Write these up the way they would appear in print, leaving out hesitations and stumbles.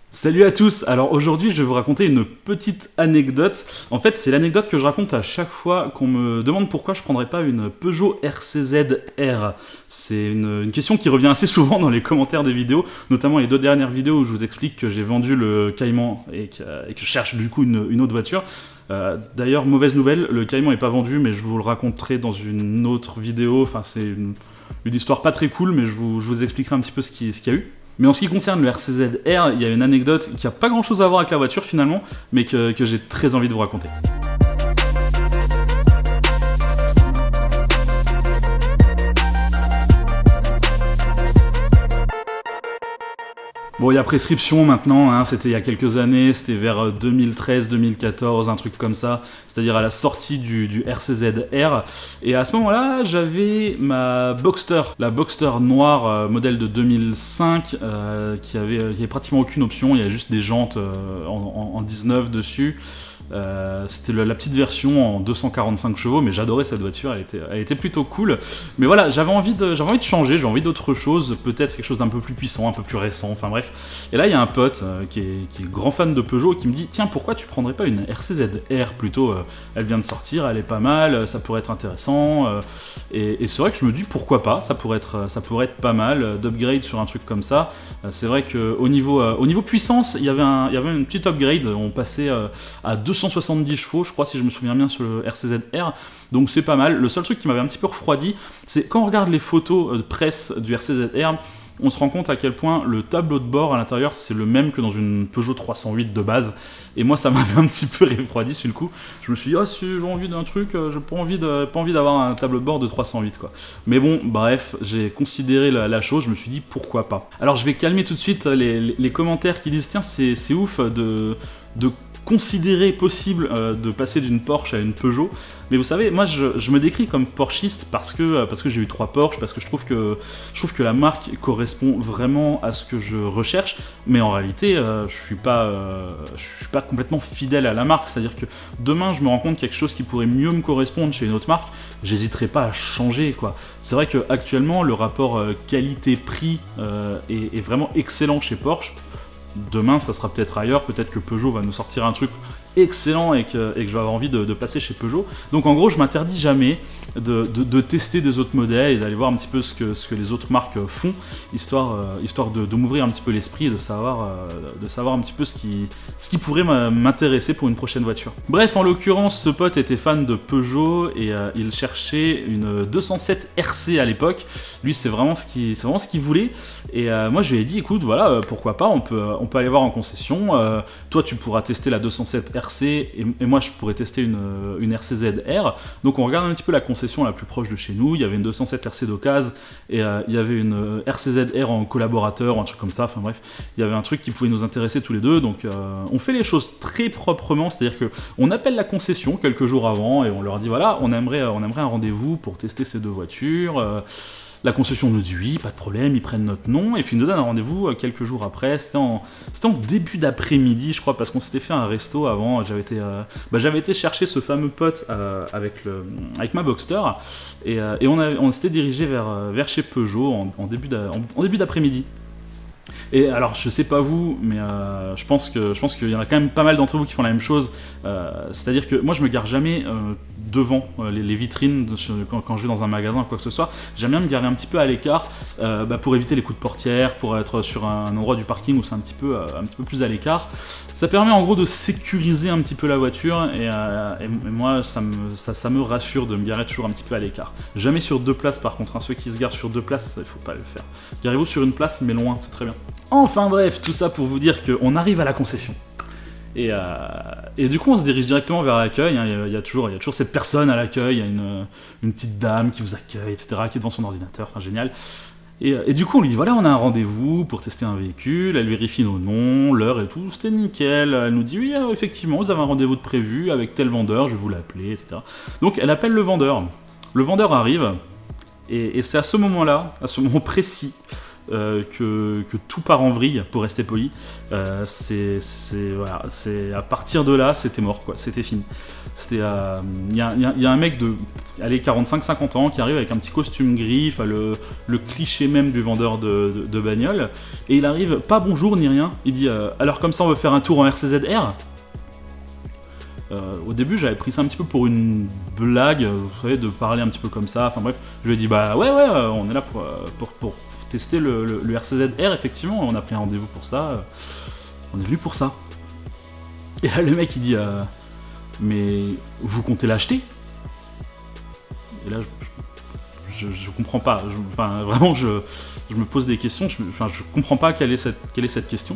Salut à tous. Alors aujourd'hui je vais vous raconter une petite anecdote. En fait c'est l'anecdote que je raconte à chaque fois qu'on me demande pourquoi je prendrais pas une Peugeot RCZ R. C'est une question qui revient assez souvent dans les commentaires des vidéos, notamment les deux dernières vidéos où je vous explique que j'ai vendu le Cayman et que je cherche du coup une autre voiture. D'ailleurs mauvaise nouvelle, le Cayman est pas vendu, mais je vous le raconterai dans une autre vidéo. Enfin c'est une histoire pas très cool, mais je vous expliquerai un petit peu ce qu'il y a eu. Mais en ce qui concerne le RCZ R, il y a une anecdote qui a pas grand chose à voir avec la voiture finalement, mais que j'ai très envie de vous raconter. Bon, il y a prescription maintenant, hein, c'était il y a quelques années, c'était vers 2013-2014, un truc comme ça, c'est-à-dire à la sortie du RCZ R. Et à ce moment-là, j'avais ma Boxster, la Boxster noire modèle de 2005, qui avait pratiquement aucune option, il y avait juste des jantes en 19 dessus. C'était la petite version en 245 chevaux, mais j'adorais cette voiture, elle était plutôt cool. Mais voilà, j'avais envie de changer, j'ai envie d'autre chose, peut-être quelque chose d'un peu plus puissant, un peu plus récent, enfin bref. Et là, il y a un pote qui est grand fan de Peugeot qui me dit « Tiens, pourquoi tu prendrais pas une RCZ R plutôt elle vient de sortir, elle est pas mal, ça pourrait être intéressant. » Et c'est vrai que je me dis « Pourquoi pas, ça pourrait être pas mal d'upgrade sur un truc comme ça. » C'est vrai qu'au niveau puissance, il y avait une petite upgrade, on passait à 270 chevaux, je crois, si je me souviens bien, sur le RCZ R, donc c'est pas mal. Le seul truc qui m'avait un petit peu refroidi, c'est quand on regarde les photos de presse du RCZ R, on se rend compte à quel point le tableau de bord à l'intérieur, c'est le même que dans une Peugeot 308 de base, et moi ça m'avait un petit peu refroidi sur le coup. Je me suis dit, oh, si j'ai envie d'un truc, j'ai pas envie d'avoir un tableau de bord de 308, quoi. Mais bon, bref, j'ai considéré la chose, je me suis dit, pourquoi pas. Alors je vais calmer tout de suite les commentaires qui disent, tiens, c'est ouf de considérer possible de passer d'une Porsche à une Peugeot, mais vous savez, moi je me décris comme porschiste parce que j'ai eu 3 Porsche, parce que je trouve que la marque correspond vraiment à ce que je recherche, mais en réalité je suis pas complètement fidèle à la marque, c'est-à-dire que demain je me rends compte quelque chose qui pourrait mieux me correspondre chez une autre marque, j'hésiterai pas à changer, quoi. C'est vrai que actuellement le rapport qualité-prix est vraiment excellent chez Porsche. Demain, ça sera peut-être ailleurs, peut-être que Peugeot va nous sortir un truc excellent et que je vais avoir envie de passer chez Peugeot. Donc en gros, je m'interdis jamais de tester des autres modèles et d'aller voir un petit peu ce que les autres marques font, histoire de m'ouvrir un petit peu l'esprit et de savoir un petit peu ce qui pourrait m'intéresser pour une prochaine voiture. Bref, en l'occurrence, ce pote était fan de Peugeot et il cherchait une 207 RC à l'époque. Lui, c'est vraiment ce qu'il voulait. Et moi, je lui ai dit, écoute, voilà, pourquoi pas, on peut aller voir en concession. Toi, tu pourras tester la 207 RC et moi, je pourrais tester une RCZ R. Donc, on regarde un petit peu la concession la plus proche de chez nous. Il y avait une 207 RC d'occasion et il y avait une RCZ R en collaborateur, un truc comme ça. Enfin bref, il y avait un truc qui pouvait nous intéresser tous les deux. Donc, on fait les choses très proprement, c'est-à-dire que on appelle la concession quelques jours avant et on leur dit voilà, on aimerait un rendez-vous pour tester ces deux voitures. La concession nous dit oui, pas de problème, ils prennent notre nom, et puis ils nous donnent un rendez-vous quelques jours après. C'était en début d'après-midi, je crois, parce qu'on s'était fait un resto avant. J'avais été chercher ce fameux pote avec ma Boxster, et on s'était dirigé vers chez Peugeot en début d'après-midi. Et alors, je sais pas vous, mais je pense qu'il y en a quand même pas mal d'entre vous qui font la même chose. C'est-à-dire que moi, je me gare jamais devant les vitrines quand je vais dans un magasin ou quoi que ce soit. J'aime bien me garer un petit peu à l'écart pour éviter les coups de portière, pour être sur un endroit du parking où c'est un petit peu plus à l'écart. Ça permet en gros de sécuriser un petit peu la voiture et moi, ça me rassure de me garer toujours un petit peu à l'écart. Jamais sur 2 places par contre, hein. Ceux qui se garent sur 2 places, il faut pas le faire. Garez-vous sur une place, mais loin, c'est très bien. Enfin bref, tout ça pour vous dire qu'on arrive à la concession. Et du coup, on se dirige directement vers l'accueil. Hein. Il y a toujours cette personne à l'accueil. Il y a une petite dame qui vous accueille, etc., qui est devant son ordinateur. Enfin, génial. Et du coup, on lui dit voilà, on a un rendez-vous pour tester un véhicule. Elle vérifie nos noms, l'heure et tout. C'était nickel. Elle nous dit oui, effectivement, vous avez un rendez-vous de prévu avec tel vendeur, je vais vous l'appeler, etc. Donc, elle appelle le vendeur. Le vendeur arrive. Et c'est à ce moment-là, à ce moment précis, que tout part en vrille, pour rester poli. Voilà, à partir de là, c'était mort, quoi, c'était fini. Il y a un mec de 45-50 ans qui arrive avec un petit costume gris, le cliché même du vendeur de bagnole, et il arrive, pas bonjour ni rien, il dit alors comme ça on veut faire un tour en RCZ-R. Au début j'avais pris ça un petit peu pour une blague, vous savez, de parler un petit peu comme ça, enfin bref, je lui ai dit bah ouais, on est là pour tester le RCZ-R, effectivement, on a pris un rendez-vous pour ça, on est venu pour ça. Et là le mec il dit mais vous comptez l'acheter? Et là je comprends pas, vraiment je me pose des questions, je comprends pas quelle est cette question.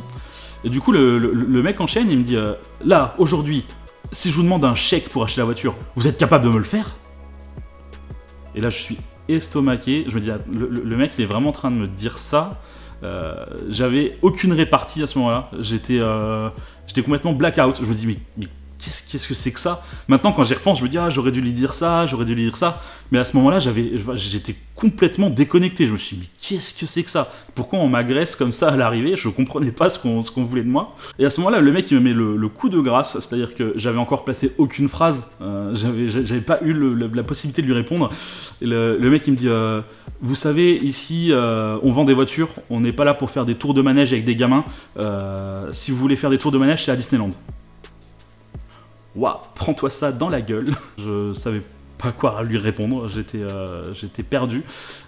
Et du coup le mec enchaîne, il me dit là aujourd'hui, si je vous demande un chèque pour acheter la voiture, vous êtes capable de me le faire? Et là je suis estomaqué, je me dis le mec il est vraiment en train de me dire ça. J'avais aucune répartie à ce moment-là, j'étais complètement blackout. Je me dis mais qu'est-ce que c'est que ça? Maintenant quand j'y repense, je me dis j'aurais dû lui dire ça, mais à ce moment-là j'étais complètement déconnecté. Je me suis dit mais qu'est-ce que c'est que ça? Pourquoi on m'agresse comme ça à l'arrivée? Je comprenais pas ce qu'on voulait de moi. Et à ce moment-là le mec il me met le coup de grâce, c'est-à-dire que j'avais encore placé aucune phrase, j'avais pas eu la possibilité de lui répondre. Et le mec il me dit vous savez ici on vend des voitures, on n'est pas là pour faire des tours de manège avec des gamins, si vous voulez faire des tours de manège c'est à Disneyland. Waouh, prends-toi ça dans la gueule. Je savais pas quoi lui répondre, j'étais perdu.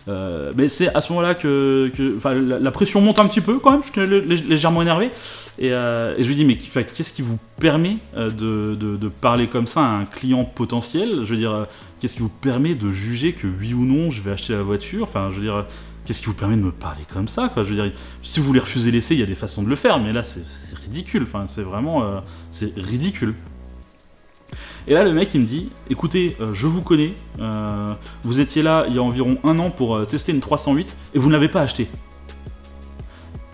Mais c'est à ce moment-là que la pression monte un petit peu quand même, j'étais légèrement énervé. Et je lui dis mais qu'est-ce qui vous permet de parler comme ça à un client potentiel? Je veux dire, qu'est-ce qui vous permet de juger que oui ou non je vais acheter la voiture? Enfin, je veux dire, qu'est-ce qui vous permet de me parler comme ça, quoi? Je veux dire, si vous voulez refuser l'essai, il y a des façons de le faire, mais là c'est ridicule. Enfin, c'est vraiment c'est ridicule. Et là le mec il me dit écoutez je vous connais, vous étiez là il y a environ 1 an pour tester une 308 et vous ne l'avez pas acheté.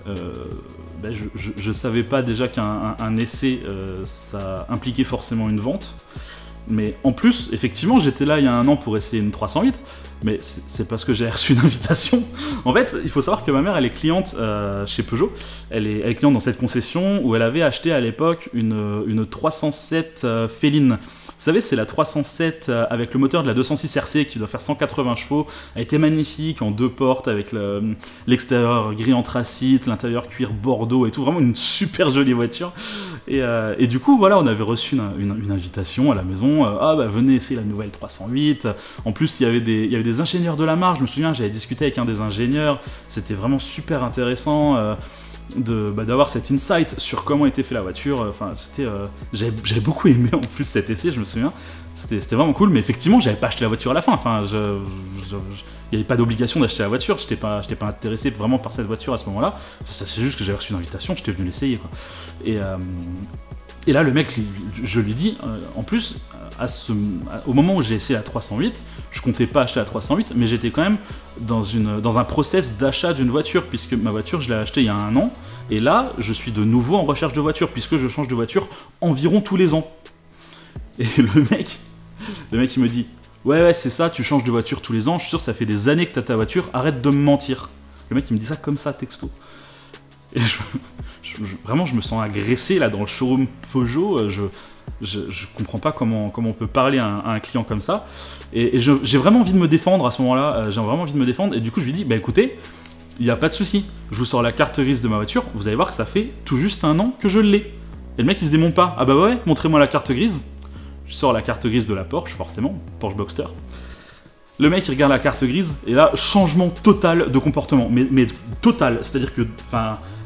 Je savais pas déjà qu'un essai ça impliquait forcément une vente, mais en plus effectivement j'étais là il y a 1 an pour essayer une 308, mais c'est parce que j'ai reçu une invitation. En fait il faut savoir que ma mère elle est cliente chez Peugeot, elle est cliente dans cette concession où elle avait acheté à l'époque une 307 Féline. Vous savez, c'est la 307 avec le moteur de la 206 RC qui doit faire 180 chevaux. Elle était magnifique, en 2 portes, avec l'extérieur gris anthracite, l'intérieur cuir bordeaux et tout. Vraiment une super jolie voiture. Et du coup, voilà, on avait reçu une invitation à la maison. Venez essayer la nouvelle 308. En plus, il y avait des ingénieurs de la marque. Je me souviens, j'avais discuté avec un des ingénieurs. C'était vraiment super intéressant. D'avoir cet insight sur comment était fait la voiture. Enfin, j'avais beaucoup aimé en plus cet essai, je me souviens. C'était vraiment cool, mais effectivement, j'avais pas acheté la voiture à la fin. Enfin, il n'y avait pas d'obligation d'acheter la voiture. J'étais pas intéressé vraiment par cette voiture à ce moment-là. C'est juste que j'avais reçu une invitation, j'étais venu l'essayer. Et là, le mec, je lui dis, en plus, au moment où j'ai essayé la 308, je comptais pas acheter la 308, mais j'étais quand même dans un process d'achat d'une voiture, puisque ma voiture, je l'ai achetée il y a 1 an, et là, je suis de nouveau en recherche de voiture, puisque je change de voiture environ tous les ans. Et le mec, il me dit, ouais, c'est ça, tu changes de voiture tous les ans, je suis sûr, ça fait des années que t'as ta voiture, arrête de me mentir. Le mec, il me dit ça comme ça, texto. Et vraiment, je me sens agressé là dans le showroom Peugeot. Je comprends pas comment on peut parler à un client comme ça. Et j'ai vraiment envie de me défendre à ce moment-là. J'ai vraiment envie de me défendre. Et du coup, je lui dis, bah écoutez, il n'y a pas de souci. Je vous sors la carte grise de ma voiture. Vous allez voir que ça fait tout juste 1 an que je l'ai. Et le mec, il se démonte pas. Ah bah ouais, montrez-moi la carte grise. Je sors la carte grise de la Porsche, forcément, Porsche Boxster. Le mec il regarde la carte grise et là changement total de comportement, mais total, c'est-à-dire que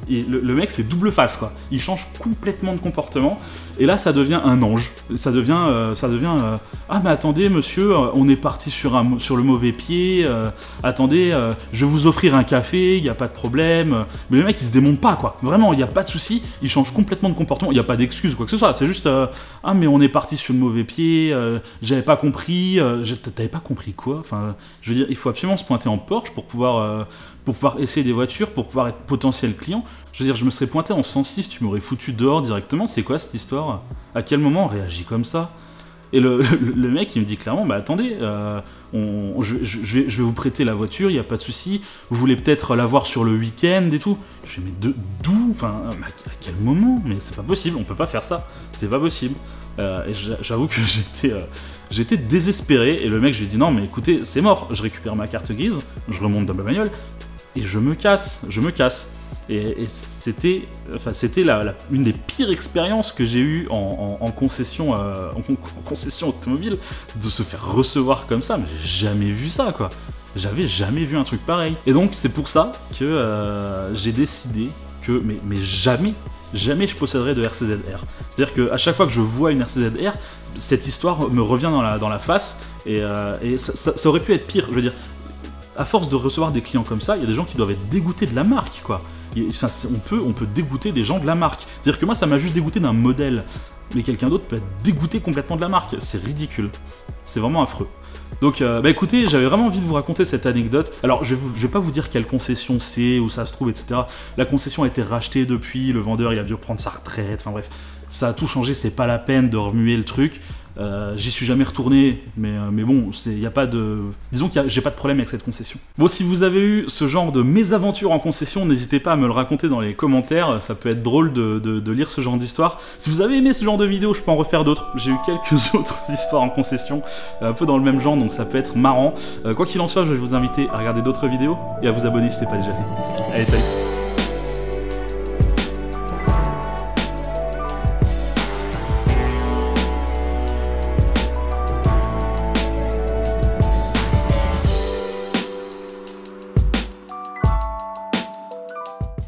le mec c'est double face quoi, il change complètement de comportement et là ça devient un ange, ça devient ah mais attendez monsieur, on est parti sur le mauvais pied, attendez, je vais vous offrir un café, il n'y a pas de problème, mais le mec il se démonte pas quoi, vraiment il n'y a pas de souci, il change complètement de comportement, il n'y a pas d'excuse quoi que ce soit, c'est juste ah mais on est parti sur le mauvais pied, j'avais pas compris, t'avais pas compris quoi? Enfin, je veux dire, il faut absolument se pointer en Porsche pour pouvoir essayer des voitures, pour pouvoir être potentiel client. Je veux dire, je me serais pointé en 106, tu m'aurais foutu dehors directement. C'est quoi cette histoire? À quel moment on réagit comme ça? Et le mec, il me dit clairement, bah attendez, je vais vous prêter la voiture, il n'y a pas de souci. Vous voulez peut-être la voir sur le week-end et tout. Je fais, mais d'où? Enfin, à quel moment? Mais c'est pas possible, on peut pas faire ça. C'est pas possible. Et j'avoue que j'étais désespéré. Et le mec, je lui ai dit, non, mais écoutez, c'est mort. Je récupère ma carte grise, je remonte dans ma bagnole et je me casse. Et c'était une des pires expériences que j'ai eues en concession automobile, de se faire recevoir comme ça. Mais j'ai jamais vu ça, quoi. J'avais jamais vu un truc pareil. Et donc c'est pour ça que j'ai décidé que mais jamais je posséderai de RCZ-R. C'est-à-dire qu'à chaque fois que je vois une RCZ-R, cette histoire me revient dans la face, et ça aurait pu être pire. Je veux dire, à force de recevoir des clients comme ça, il y a des gens qui doivent être dégoûtés de la marque, quoi. Enfin, on peut dégoûter des gens de la marque. C'est-à-dire que moi, ça m'a juste dégoûté d'un modèle, mais quelqu'un d'autre peut être dégoûté complètement de la marque. C'est ridicule. C'est vraiment affreux. Donc, bah écoutez, j'avais vraiment envie de vous raconter cette anecdote. Alors, je vais pas vous dire quelle concession c'est, où ça se trouve, etc. La concession a été rachetée depuis, le vendeur, il a dû reprendre sa retraite, enfin bref. Ça a tout changé, c'est pas la peine de remuer le truc. J'y suis jamais retourné, mais bon, y a pas de... Disons que j'ai pas de problème avec cette concession. Bon, si vous avez eu ce genre de mésaventures en concession, n'hésitez pas à me le raconter dans les commentaires, ça peut être drôle de lire ce genre d'histoire. Si vous avez aimé ce genre de vidéo, je peux en refaire d'autres. J'ai eu quelques autres histoires en concession, un peu dans le même genre, donc ça peut être marrant. Quoi qu'il en soit, je vais vous inviter à regarder d'autres vidéos et à vous abonner si ce n'est pas déjà fait. Allez, salut!